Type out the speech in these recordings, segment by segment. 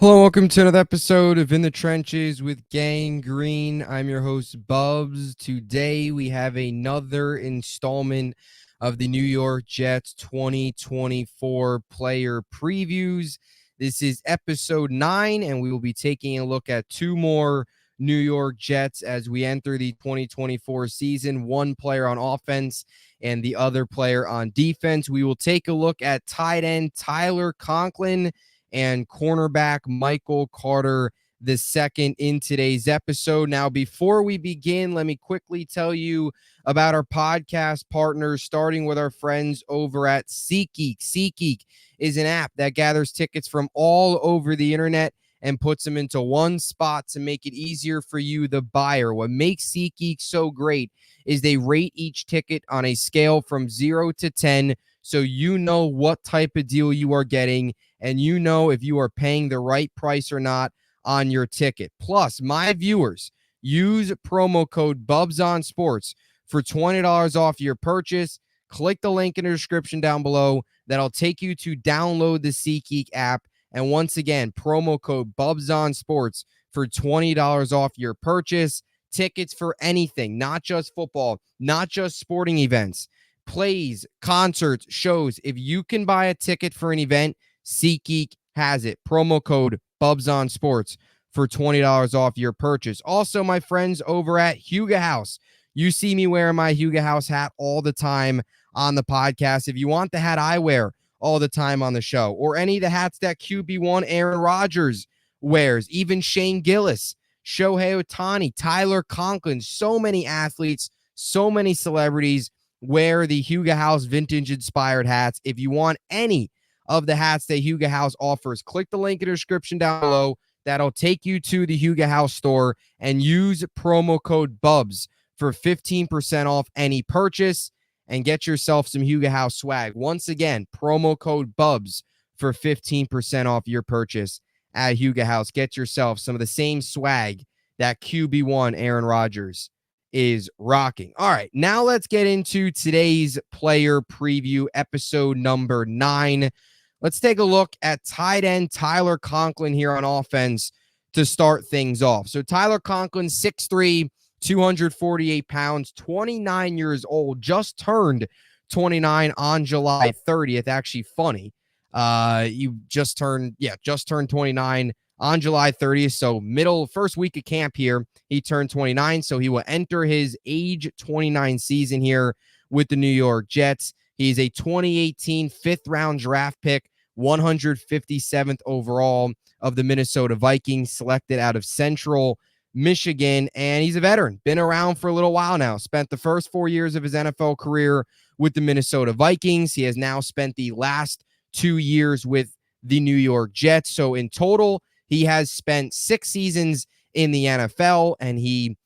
Hello, welcome to another episode of In the Trenches with Gang Green. I'm your host, Bubbs. Today we have another installment of the New York Jets 2024 player previews. This is episode 9, and we will be taking a look at two more New York Jets as we enter the 2024 season. One player on offense and the other player on defense. We will take a look at tight end Tyler Conklin and cornerback Michael Carter II in today's episode. Now, before we begin, let me quickly tell you about our podcast partners, starting with our friends over at SeatGeek. SeatGeek is an app that gathers tickets from all over the internet and puts them into one spot to make it easier for you, the buyer. What makes SeatGeek so great is they rate each ticket on a scale from 0 to 10, so you know what type of deal you are getting, and you know if you are paying the right price or not on your ticket. Plus, my viewers, use promo code BUBSONSPORTS for $20 off your purchase. Click the link in the description down below. That'll take you to download the SeatGeek app. And once again, promo code BUBSONSPORTS for $20 off your purchase. Tickets for anything, not just football, not just sporting events, plays, concerts, shows. If you can buy a ticket for an event, SeatGeek has it. Promo code BUBSONSPORTS for $20 off your purchase. Also, my friends over at Huga House. You see me wearing my Huga House hat all the time on the podcast. If you want the hat I wear all the time on the show, or any of the hats that QB1 Aaron Rodgers wears, even Shane Gillis, Shohei Ohtani, Tyler Conklin, so many athletes, so many celebrities wear the Huga House vintage-inspired hats. If you want any of the hats that Huga House offers, click the link in the description down below. That'll take you to the Huga House store and use promo code BUBS for 15% off any purchase and get yourself some Huga House swag. Once again, promo code BUBS for 15% off your purchase at Huga House. Get yourself some of the same swag that QB1 Aaron Rodgers is rocking. All right, now let's get into today's player preview, episode number 9. Let's take a look at tight end Tyler Conklin here on offense to start things off. So Tyler Conklin, 6'3", 248 pounds, 29 years old, just turned 29 on July 30th. Actually funny. You just turned 29 on July 30th. So first week of camp here, he turned 29. So he will enter his age 29 season here with the New York Jets. He's a 2018 fifth round draft pick, 157th overall of the Minnesota Vikings, selected out of Central Michigan. And he's a veteran, been around for a little while now, spent the first 4 years of his NFL career with the Minnesota Vikings. He has now spent the last 2 years with the New York Jets. So in total, he has spent 6 seasons in the NFL, and he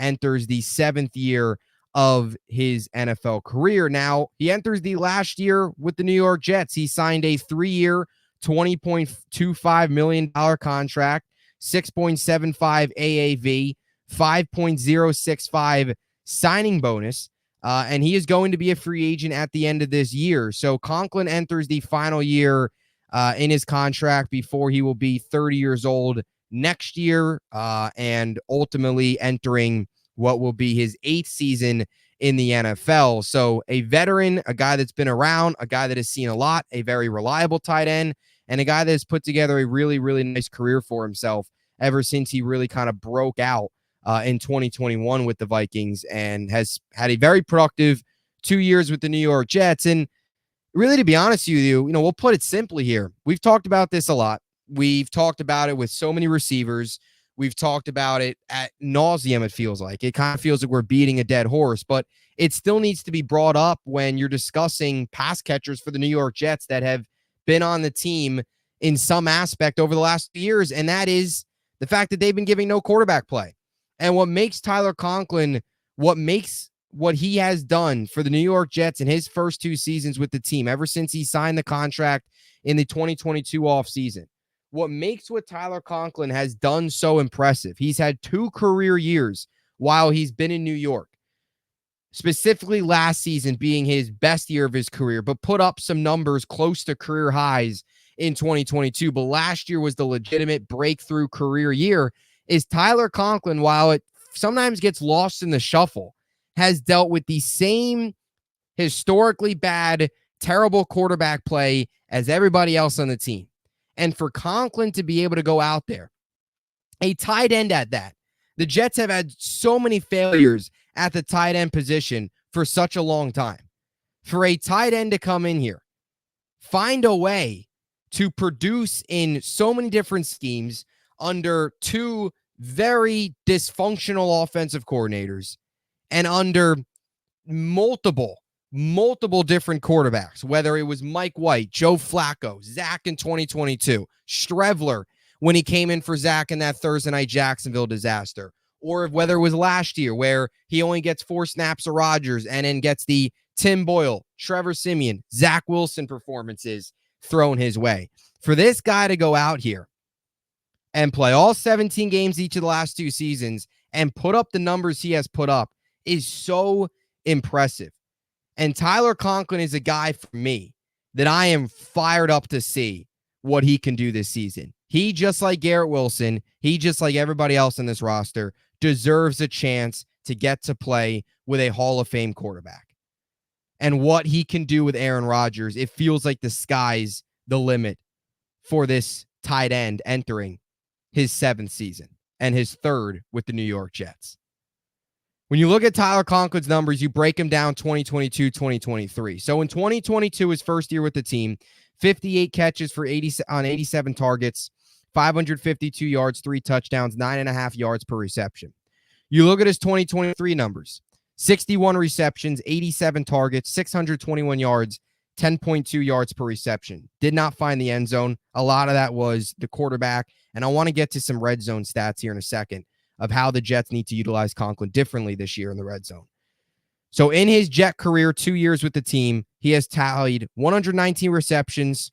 enters the 7th year of his NFL career. Now, he enters the last year with the New York Jets. He signed a 3-year, $20.25 million contract, 6.75 AAV, 5.065 signing bonus, and he is going to be a free agent at the end of this year. So Conklin enters the final year in his contract before he will be 30 years old next year, and ultimately entering what will be his 8th season in the NFL. So a veteran, a guy that's been around, a guy that has seen a lot, a very reliable tight end, and a guy that has put together a really, really nice career for himself ever since he really kind of broke out in 2021 with the Vikings, and has had a very productive 2 years with the New York Jets. And really, to be honest with you, we'll put it simply here. We've talked about this a lot. We've talked about it with so many receivers. We've talked about it at nauseum, it feels like. It kind of feels like we're beating a dead horse, but it still needs to be brought up when you're discussing pass catchers for the New York Jets that have been on the team in some aspect over the last few years, and that is the fact that they've been giving no quarterback play. And what makes Tyler Conklin, what he has done for the New York Jets in his first 2 seasons with the team, ever since he signed the contract in the 2022 offseason, what makes what Tyler Conklin has done so impressive, he's had 2 career years while he's been in New York, specifically last season being his best year of his career, but put up some numbers close to career highs in 2022, but last year was the legitimate breakthrough career year, is Tyler Conklin, while it sometimes gets lost in the shuffle, has dealt with the same historically bad, terrible quarterback play as everybody else on the team. And for Conklin to be able to go out there, a tight end at that, the Jets have had so many failures at the tight end position for such a long time. For a tight end to come in here, find a way to produce in so many different schemes under two very dysfunctional offensive coordinators and under multiple different quarterbacks, whether it was Mike White, Joe Flacco, Zach in 2022, Strevler when he came in for Zach in that Thursday night Jacksonville disaster, or whether it was last year where he only gets 4 snaps of Rodgers and then gets the Tim Boyle, Trevor Siemian, Zach Wilson performances thrown his way. For this guy to go out here and play all 17 games each of the last 2 seasons and put up the numbers he has put up is so impressive. And Tyler Conklin is a guy for me that I am fired up to see what he can do this season. He, just like Garrett Wilson, he, just like everybody else in this roster, deserves a chance to get to play with a Hall of Fame quarterback. And what he can do with Aaron Rodgers, it feels like the sky's the limit for this tight end entering his 7th season and his 3rd with the New York Jets. When you look at Tyler Conklin's numbers, you break him down 2022, 2023. So in 2022, his first year with the team, 58 catches for 87 targets, 552 yards, 3 touchdowns, 9.5 yards per reception. You look at his 2023 numbers, 61 receptions, 87 targets, 621 yards, 10.2 yards per reception. Did not find the end zone. A lot of that was the quarterback. And I want to get to some red zone stats here in a second of how the Jets need to utilize Conklin differently this year in the red zone. So in his Jet career, 2 years with the team, he has tallied 119 receptions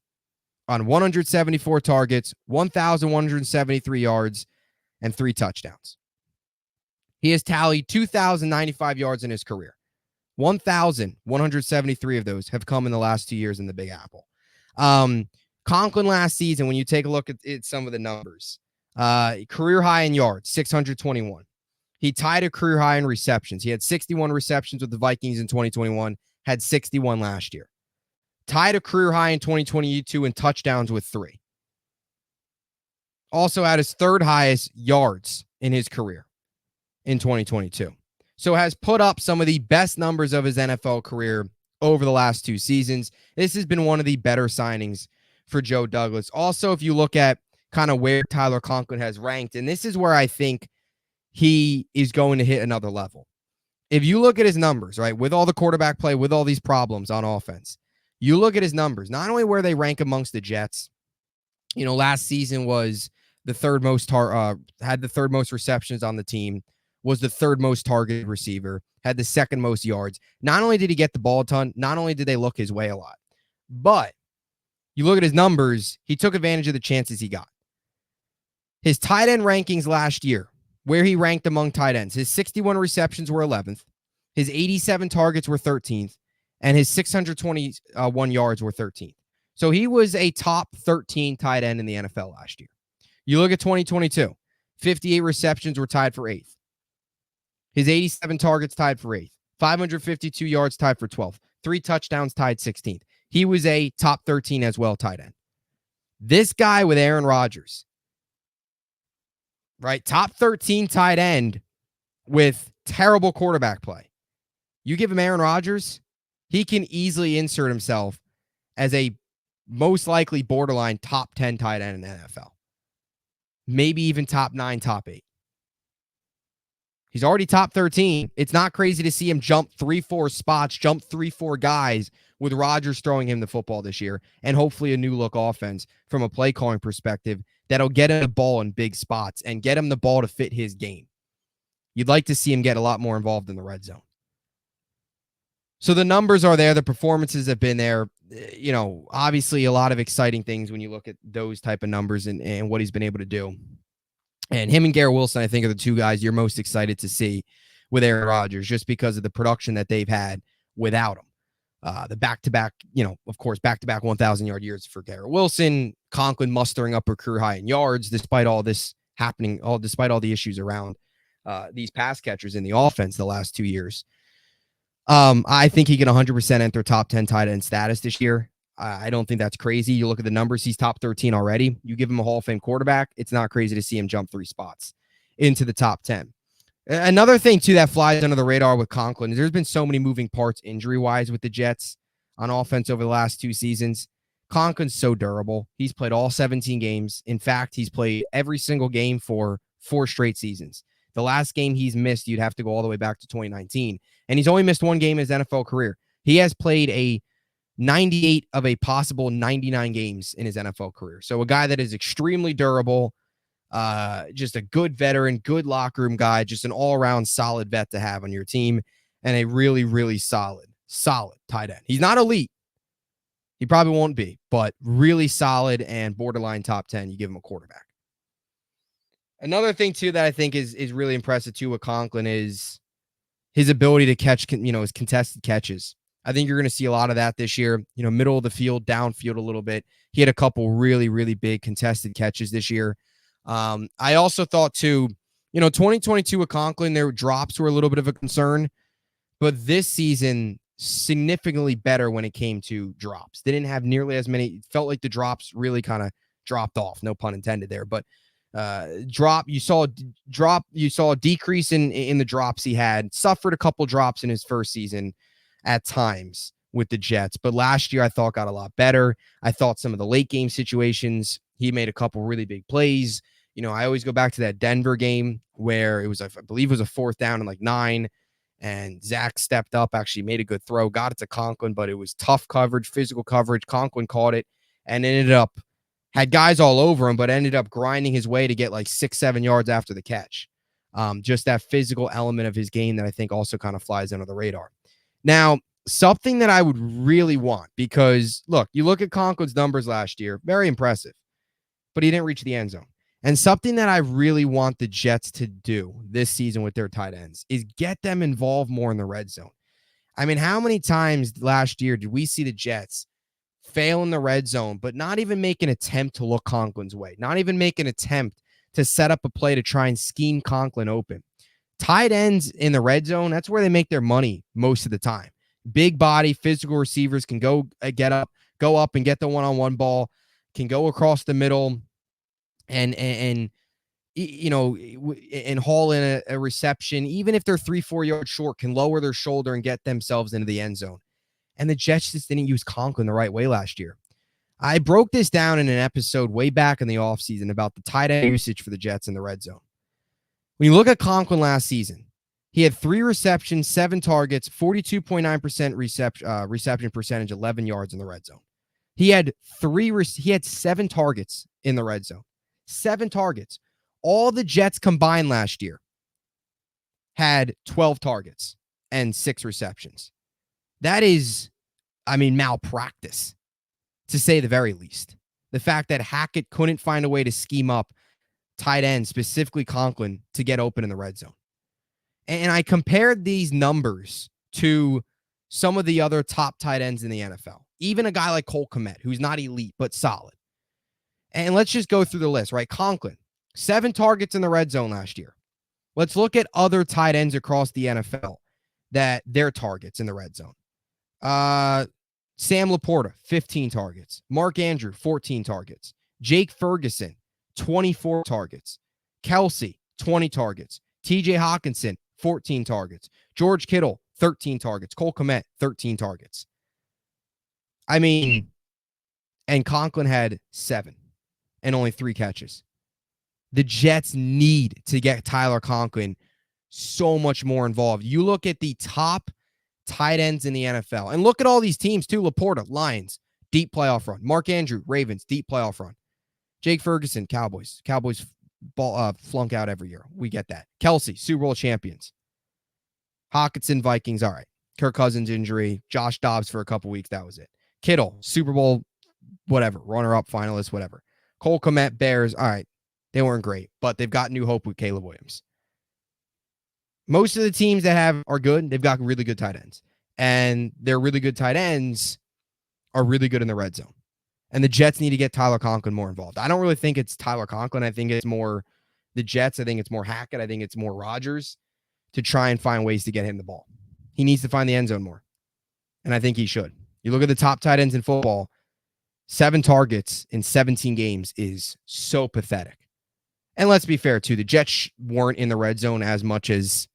on 174 targets, 1,173 yards, and 3 touchdowns. He has tallied 2,095 yards in his career. 1,173 of those have come in the last 2 years in the Big Apple. Conklin last season, when you take a look at some of the numbers, career high in yards, 621. He tied a career high in receptions. He had 61 receptions with the Vikings in 2021, had 61 last year. Tied a career high in 2022 in touchdowns with 3. Also had his 3rd highest yards in his career in 2022. So has put up some of the best numbers of his NFL career over the last 2 seasons. This has been one of the better signings for Joe Douglas. Also, if you look at kind of where Tyler Conklin has ranked, and this is where I think he is going to hit another level. If you look at his numbers, right, with all the quarterback play, with all these problems on offense, you look at his numbers, not only where they rank amongst the Jets, you know, last season was the 3rd most, had the 3rd most receptions on the team, was the 3rd most targeted receiver, had the 2nd most yards. Not only did he get the ball a ton, not only did they look his way a lot, but you look at his numbers, he took advantage of the chances he got. His tight end rankings last year, where he ranked among tight ends, his 61 receptions were 11th, his 87 targets were 13th, and his 621 yards were 13th. So he was a top 13 tight end in the NFL last year. You look at 2022, 58 receptions were tied for 8th. His 87 targets tied for 8th. 552 yards tied for 12th. 3 touchdowns tied 16th. He was a top 13 as well tight end. This guy with Aaron Rodgers, right? Top 13 tight end with terrible quarterback play. You give him Aaron Rodgers, he can easily insert himself as a most likely borderline top 10 tight end in the NFL. Maybe even top 9, top 8. He's already top 13. It's not crazy to see him jump 3-4 spots, jump 3-4 guys with Rodgers throwing him the football this year, and hopefully a new look offense from a play calling perspective that'll get him the ball in big spots and get him the ball to fit his game. You'd like to see him get a lot more involved in the red zone. So the numbers are there. The performances have been there. You know, obviously a lot of exciting things when you look at those type of numbers and what he's been able to do. And him and Garrett Wilson, I think, are the 2 guys you're most excited to see with Aaron Rodgers, just because of the production that they've had without him. The back-to-back, of course, back-to-back 1,000-yard years for Garrett Wilson. Conklin mustering up a career high in yards despite all this happening, despite all the issues around these pass catchers in the offense the last 2 years. I think he can 100% enter top 10 tight end status this year. I don't think that's crazy. You look at the numbers, he's top 13 already. You give him a Hall of Fame quarterback, it's not crazy to see him jump 3 spots into the top 10. Another thing, too, that flies under the radar with Conklin is there's been so many moving parts injury-wise with the Jets on offense over the last 2 seasons. Conklin's so durable. He's played all 17 games. In fact, he's played every single game for 4 straight seasons. The last game he's missed, you'd have to go all the way back to 2019. And he's only missed 1 game in his NFL career. He has played a 98 of a possible 99 games in his NFL career. So a guy that is extremely durable, just a good veteran, good locker room guy, just an all-around solid vet to have on your team, and a really, really solid tight end. He's not elite. He probably won't be, but really solid and borderline top 10. You give him a quarterback. Another thing, too, that I think is really impressive, too, with Conklin is his ability to catch, his contested catches. I think you're going to see a lot of that this year, middle of the field, downfield a little bit. He had a couple really, really big contested catches this year. I also thought, too, 2022 with Conklin, their drops were a little bit of a concern, but this season, significantly better when it came to drops. They didn't have nearly as many. It felt like the drops really kind of dropped off. No pun intended there, but you saw a decrease in the drops he had. Suffered a couple drops in his first season at times with the Jets, but last year I thought got a lot better. I thought some of the late game situations, he made a couple really big plays. I always go back to that Denver game where it was, I believe it was a 4th down and 9, and Zach stepped up, actually made a good throw, got it to Conklin, but it was tough coverage, physical coverage. Conklin caught it and had guys all over him, but ended up grinding his way to get 6-7 yards after the catch. Just that physical element of his game that I think also kind of flies under the radar. Now, something that I would really want, because look, you look at Conklin's numbers last year, very impressive, but he didn't reach the end zone. And something that I really want the Jets to do this season with their tight ends is get them involved more in the red zone. I mean, how many times last year did we see the Jets fail in the red zone, but not even make an attempt to look Conklin's way, not even make an attempt to set up a play to try and scheme Conklin open? Tight ends in the red zone, that's where they make their money most of the time. Big body, physical receivers can go up and get the one-on-one ball, can go across the middle and haul in a reception, even if they're 3-4 yards short, can lower their shoulder and get themselves into the end zone. And the Jets just didn't use Conklin the right way last year. I broke this down in an episode way back in the offseason about the tight end usage for the Jets in the red zone. When you look at Conklin last season, he had 3 receptions, 7 targets, 42.9% reception percentage, 11 yards in the red zone. He had 7 targets in the red zone. 7 targets. All the Jets combined last year had 12 targets and 6 receptions. That is, malpractice, to say the very least. The fact that Hackett couldn't find a way to scheme up tight end, specifically Conklin, to get open in the red zone. And I compared these numbers to some of the other top tight ends in the NFL. Even a guy like Cole Kmet, who's not elite, but solid. And let's just go through the list, right? Conklin, 7 targets in the red zone last year. Let's look at other tight ends across the NFL that their targets in the red zone. Sam Laporta, 15 targets. Mark Andrew, 14 targets. Jake Ferguson, 24 targets. Kelsey, 20 targets. TJ Hawkinson, 14 targets. George Kittle, 13 targets. Cole Kmet, 13 targets. And Conklin had 7 and only 3 catches. The Jets need to get Tyler Conklin so much more involved. You look at the top tight ends in the NFL, and look at all these teams too. Laporta, Lions, deep playoff run. Mark Andrew, Ravens, deep playoff run. Jake Ferguson, Cowboys flunk out every year. We get that. Kelsey, Super Bowl champions. Hawkinson, Vikings, all right. Kirk Cousins injury. Josh Dobbs for a couple weeks, that was it. Kittle, Super Bowl, whatever, runner-up, finalist, whatever. Cole Kmet, Bears, all right. They weren't great, but they've got new hope with Caleb Williams. Most of the teams that are good, they've got really good tight ends. and their really good tight ends are really good in the red zone. And the Jets need to get Tyler Conklin more involved. I don't really think it's Tyler Conklin. I think it's more the Jets. I think it's more Hackett. I think it's more Rodgers to try and find ways to get him the ball. He needs to find the end zone more. And I think he should. You look at the top tight ends in football, 7 targets in 17 games is so pathetic. And let's be fair, too. The Jets weren't in the red zone as much as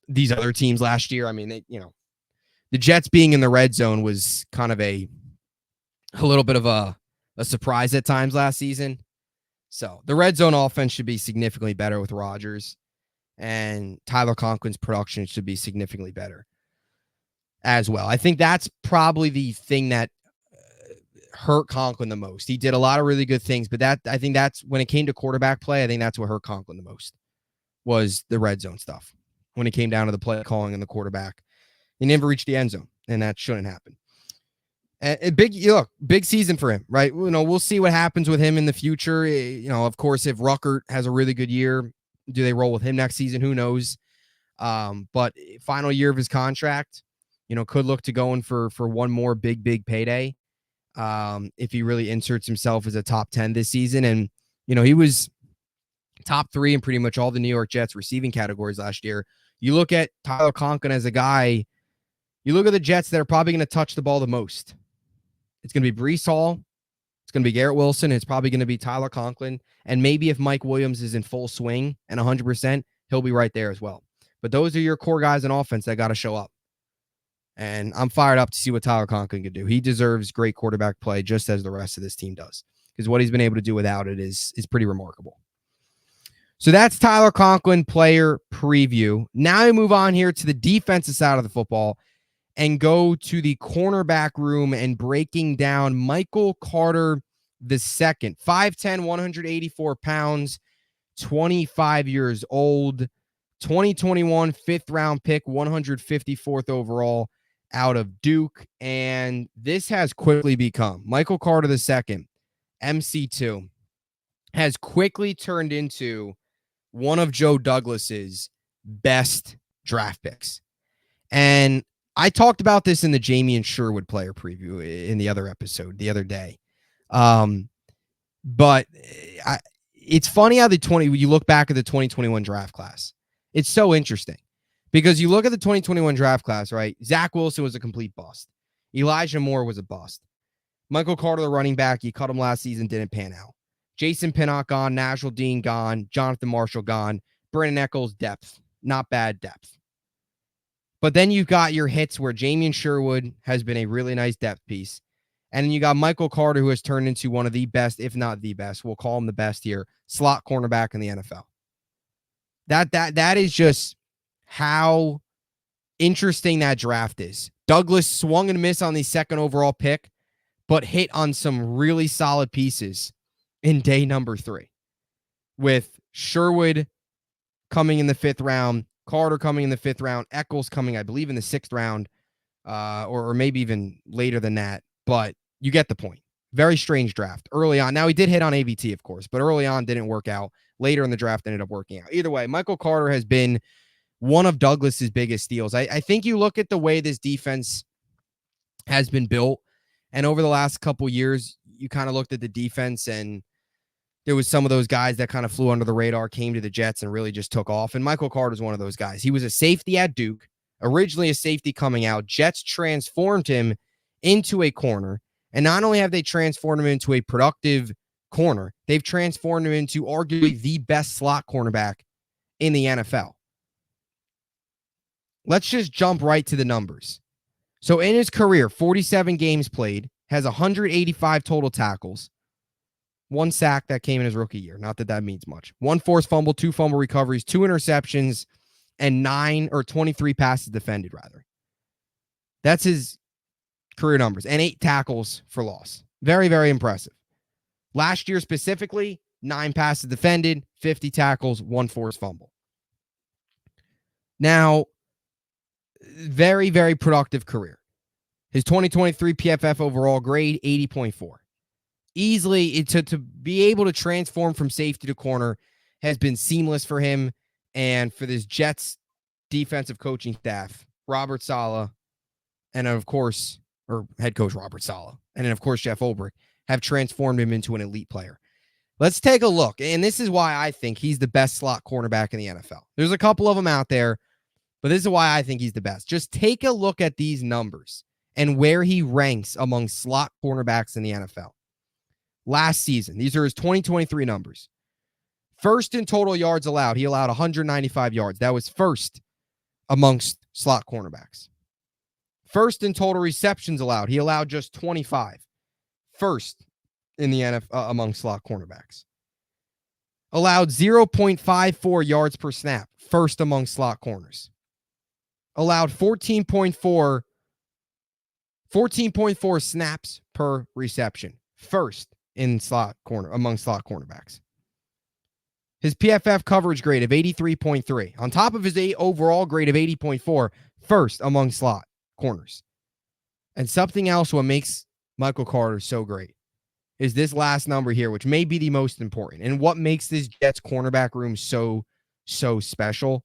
these other teams last year. I mean, the Jets being in the red zone was kind of a little bit of a surprise at times last season. So the red zone offense should be significantly better with Rodgers, and Tyler Conklin's production should be significantly better as well. I think that's probably the thing that hurt Conklin the most. He did a lot of really good things, but I think that's when it came to quarterback play, I think that's what hurt Conklin the most was the red zone stuff. When it came down to the play calling and the quarterback, he never reached the end zone, and that shouldn't happen. And big season for him, right? We'll see what happens with him in the future. Of course, if Ruckert has a really good year, do they roll with him next season? Who knows? But final year of his contract, could look to going for one more big payday. If he really inserts himself as a top 10 this season. And, he was top 3 in pretty much all the New York Jets receiving categories last year. You look at Tyler Conklin as a guy, you look at the Jets that are probably going to touch the ball the most. It's going to be Breece Hall. It's going to be Garrett Wilson. It's probably going to be Tyler Conklin. And maybe if Mike Williams is in full swing and 100%, he'll be right there as well. But those are your core guys in offense that got to show up. And I'm fired up to see what Tyler Conklin can do. He deserves great quarterback play just as the rest of this team does, because what he's been able to do without it is pretty remarkable. So that's Tyler Conklin player preview. Now we move on here to the defensive side of the football and go to the cornerback room and breaking down Michael Carter II, 5'10", 184 pounds, 25 years old, 2021 fifth-round pick, 154th overall out of Duke. And this has quickly become, Michael Carter II, MC2, has quickly turned into one of Joe Douglas's best draft picks. And I talked about this in the Jamie Sherwood player preview in the other episode the other day. But it's funny how you look back at the 2021 draft class. It's so interesting because you look at the 2021 draft class, right? Zach Wilson was a complete bust. Elijah Moore was a bust. Michael Carter, the running back, you cut him last season, didn't pan out. Jason Pinnock gone, Nashville Dean gone, Jonathan Marshall gone, Brandon Echols depth, not bad depth. But then you've got your hits where Jamie Sherwood has been a really nice depth piece. And then you got Michael Carter, who has turned into one of the best, if not the best, we'll call him the best here, slot cornerback in the NFL. That is just how interesting that draft is. Douglas swung and missed on the second overall pick, but hit on some really solid pieces in day number 3. With Sherwood coming in the 5th round, Carter coming in the 5th round, Echols coming, I believe, in the 6th round, or maybe even later than that. But you get the point. Very strange draft early on. Now, he did hit on ABT, of course, but early on didn't work out. Later in the draft ended up working out. Either way, Michael Carter has been one of Douglas's biggest steals. I think you look at the way this defense has been built, and over the last couple years, you kind of looked at the defense, and there was some of those guys that kind of flew under the radar, came to the Jets, and really just took off. And Michael Carter is one of those guys. He was a safety at Duke, originally a safety coming out. Jets transformed him into a corner. And not only have they transformed him into a productive corner, they've transformed him into arguably the best slot cornerback in the NFL. Let's just jump right to the numbers. So in his career, 47 games played, has 185 total tackles, 1 sack that came in his rookie year. Not that that means much. 1 forced fumble, 2 fumble recoveries, 2 interceptions, and 23 passes defended, rather. That's his career numbers, and 8 tackles for loss. Very, very impressive. Last year specifically, 9 passes defended, 50 tackles, 1 forced fumble. Now, very, very productive career. His 2023 PFF overall grade, 80.4. Easily, to be able to transform from safety to corner has been seamless for him and for this Jets defensive coaching staff. Robert Saleh, and of course, or head coach Robert Saleh, and then of course Jeff Ulbrich have transformed him into an elite player. Let's take a look, and this is why I think he's the best slot cornerback in the NFL. There's a couple of them out there, but this is why I think he's the best. Just take a look at these numbers and where he ranks among slot cornerbacks in the NFL. Last season, these are his 2023 numbers. First in total yards allowed, he allowed 195 yards. That was first amongst slot cornerbacks. First in total receptions allowed, he allowed just 25. First in the NFL among slot cornerbacks. Allowed 0.54 yards per snap, first among slot corners. Allowed 14.4 snaps per reception, first in among slot cornerbacks. His PFF coverage grade of 83.3, on top of his overall grade of 80.4, first among slot corners. And something else what makes Michael Carter so great is this last number here, which may be the most important. And what makes this Jets cornerback room so special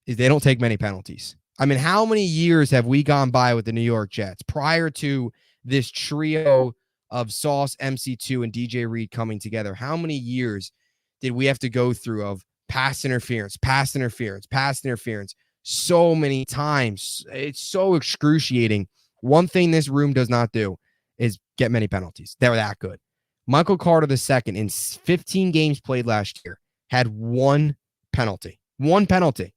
is they don't take many penalties. I mean, how many years have we gone by with the New York Jets prior to this trio of Sauce, MC2, and DJ Reed coming together? How many years did we have to go through of pass interference? So many times. It's so excruciating. One thing this room does not do is get many penalties. They're that good. Michael Carter II, in 15 games played last year, had one penalty. One penalty.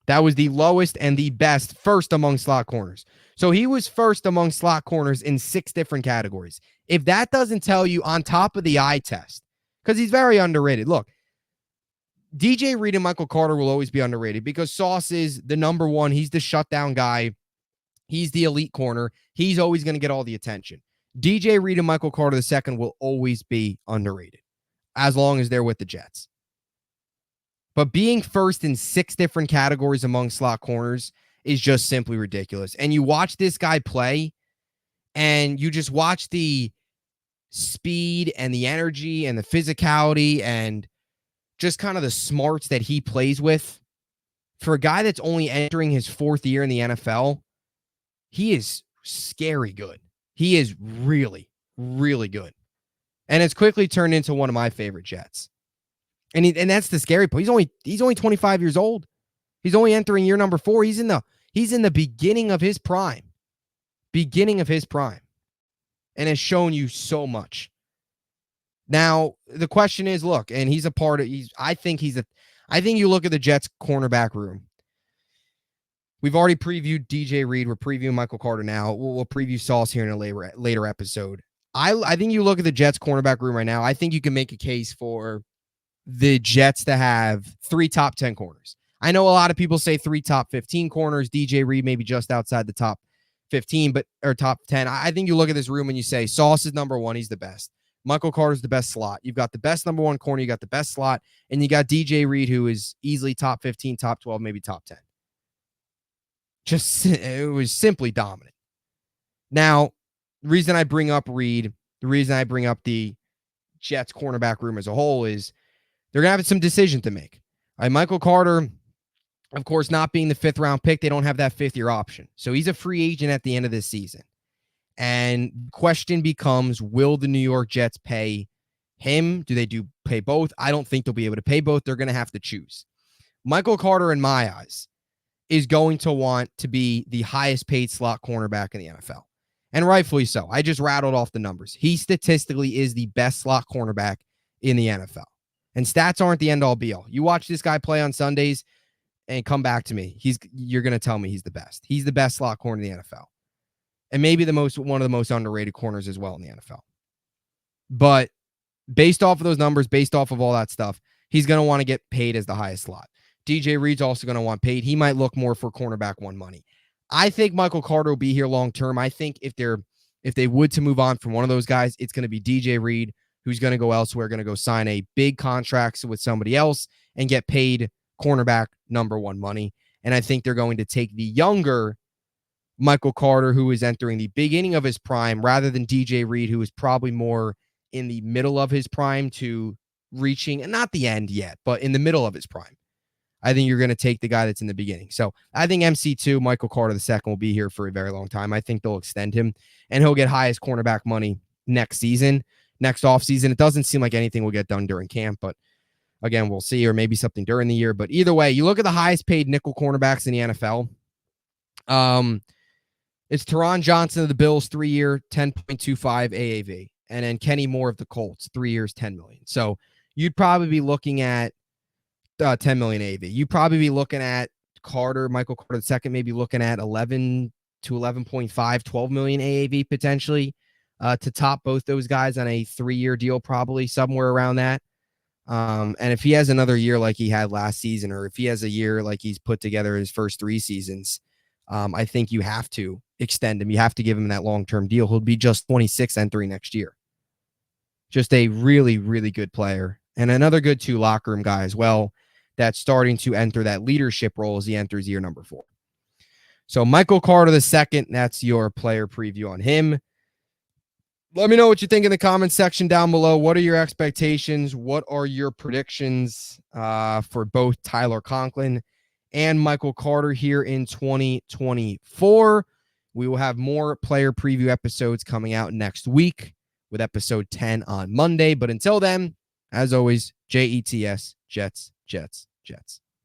That was the lowest and the best first among slot corners. So he was first among slot corners in 6 different categories. If that doesn't tell you on top of the eye test, because he's very underrated. Look, DJ Reed and Michael Carter will always be underrated because Sauce is the number one. He's the shutdown guy. He's the elite corner. He's always going to get all the attention. DJ Reed and Michael Carter II will always be underrated as long as they're with the Jets. But being first in 6 different categories among slot corners is just simply ridiculous. And you watch this guy play, and you just watch the speed and the energy and the physicality and just kind of the smarts that he plays with. For a guy that's only entering his 4th year in the NFL, he is scary good. He is really, really good. And it's quickly turned into one of my favorite Jets. And that's the scary part. He's only 25 years old. He's only entering year number 4. He's in the beginning of his prime. And has shown you so much. Now, the question is, look, and he's a part of I think you look at the Jets cornerback room. We've already previewed DJ Reed. We're previewing Michael Carter now. We'll preview Sauce here in a later episode. I think you look at the Jets cornerback room right now. I think you can make a case for the Jets to have 3 top 10 corners. I know a lot of people say 3 top 15 corners. DJ Reed maybe just outside the top 15, or top 10. I think you look at this room and you say Sauce is number 1. He's the best. Michael Carter's the best slot. You've got the best number 1 corner. You got the best slot. And you got DJ Reed, who is easily top 15, top 12, maybe top 10. It was simply dominant. Now, the reason I bring up Reed, the reason I bring up the Jets cornerback room as a whole is they're going to have some decision to make. Michael Carter, of course, not being the 5th round pick, they don't have that 5th-year option. So he's a free agent at the end of this season. And the question becomes, will the New York Jets pay him? Do they pay both? I don't think they'll be able to pay both. They're going to have to choose. Michael Carter, in my eyes, is going to want to be the highest paid slot cornerback in the NFL. And rightfully so. I just rattled off the numbers. He statistically is the best slot cornerback in the NFL. And stats aren't the end-all be-all. You watch this guy play on Sundays and come back to me. You're going to tell me he's the best. He's the best slot corner in the NFL. And maybe one of the most underrated corners as well in the NFL. But based off of those numbers, based off of all that stuff, he's going to want to get paid as the highest slot. DJ Reed's also going to want paid. He might look more for cornerback 1 money. I think Michael Carter will be here long term. I think if they would to move on from one of those guys, it's going to be DJ Reed, who's going to go elsewhere, going to go sign a big contract with somebody else and get paid cornerback number 1 money. And I think they're going to take the younger Michael Carter, who is entering the beginning of his prime, rather than DJ Reed, who is probably more in the middle of his prime to reaching, and not the end yet, but in the middle of his prime. I think you're going to take the guy that's in the beginning. So I think MC2, Michael Carter II, will be here for a very long time. I think they'll extend him, and he'll get highest cornerback money next season, next offseason. It doesn't seem like anything will get done during camp, but again, we'll see, or maybe something during the year. But either way, you look at the highest paid nickel cornerbacks in the NFL. It's Teron Johnson of the Bills, 3-year, 10.25 AAV. And then Kenny Moore of the Colts, 3 years, $10 million. So you'd probably be looking at 10 million AAV. You'd probably be looking at Michael Carter II, maybe looking at 11 to 11.5, 12 million AAV potentially to top both those guys on a 3-year deal, probably somewhere around that. And if he has another year like he had last season, or if he has a year like he's put together his first 3 seasons, I think you have to extend him. You have to give him that long-term deal. He'll be just 26 entering next year. Just a really, really good player. And another good locker room guy as well, that's starting to enter that leadership role as he enters year number 4. So Michael Carter II, that's your player preview on him. Let me know what you think in the comments section down below. What are your expectations? What are your predictions for both Tyler Conklin and Michael Carter here in 2024? We will have more player preview episodes coming out next week with episode 10 on Monday. But until then, as always, JETS, Jets, Jets, Jets.